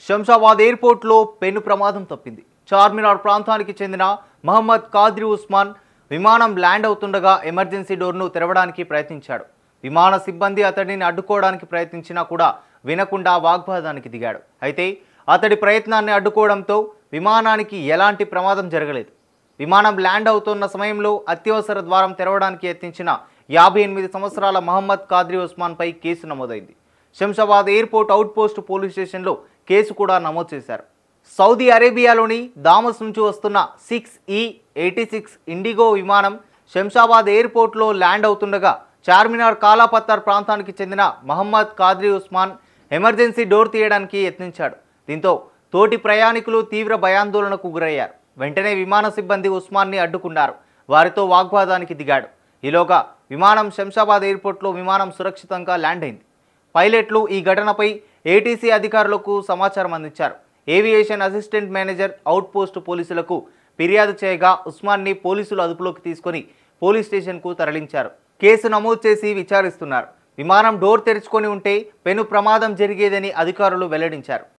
శంషాబాద్ ఎయిర్పోర్ట్లో పెను ప్రమాదం తప్పింది. చార్మినార్ ప్రాంతానికి చెందిన మహమ్మద్ కాద్రి ఉస్మాన్ విమానం ల్యాండ్ అవుతుండగా ఎమర్జెన్సీ డోర్ను తెరవడానికి ప్రయత్నించాడు. విమాన సిబ్బంది అతడిని అడ్డుకోవడానికి ప్రయత్నించినా కూడా వినకుండా వాగ్వాదానికి దిగాడు. అయితే అతడి ప్రయత్నాన్ని అడ్డుకోవడంతో విమానానికి ఎలాంటి ప్రమాదం జరగలేదు. విమానం ల్యాండ్ అవుతున్న సమయంలో అత్యవసర ద్వారం తెరవడానికి యత్నించిన 58 సంవత్సరాల మహమ్మద్ కాద్రి ఉస్మాన్పై కేసు నమోదైంది. శంషాబాద్ ఎయిర్పోర్ట్ అవుట్పోస్ట్ పోలీస్ స్టేషన్లో కేసు కూడా నమోదు చేశారు. సౌదీ అరేబియాలోని దామస్ నుంచి వస్తున్న 6E86 ఇండిగో విమానం శంషాబాద్ ఎయిర్పోర్ట్లో ల్యాండ్ అవుతుండగా చార్మినార్ కాలాపత్తర్ ప్రాంతానికి చెందిన మహమ్మద్ కాద్రి ఉస్మాన్ ఎమర్జెన్సీ డోర్ తీయడానికి యత్నించాడు. దీంతో తోటి ప్రయాణికులు తీవ్ర భయాందోళనకు గురయ్యారు. వెంటనే విమాన సిబ్బంది ఉస్మాన్ని అడ్డుకున్నారు. వారితో వాగ్వాదానికి దిగాడు. ఈలోగా విమానం శంషాబాద్ ఎయిర్పోర్ట్లో విమానం సురక్షితంగా ల్యాండ్ అయింది. పైలట్లు ఈ ఘటనపై ఏటీసీ అధికారులకు సమాచారం అందించారు. ఏవియేషన్ అసిస్టెంట్ మేనేజర్ అవుట్పోస్ట్ పోలీసులకు ఫిర్యాదు చేయగా ఉస్మాన్ని పోలీసులు అదుపులోకి తీసుకొని పోలీస్ స్టేషన్కు తరలించారు. కేసు నమోదు చేసి విచారిస్తున్నారు. విమానం డోర్ తెరుచుకొని ఉంటే పెను ప్రమాదం జరిగేదని అధికారులు వెల్లడించారు.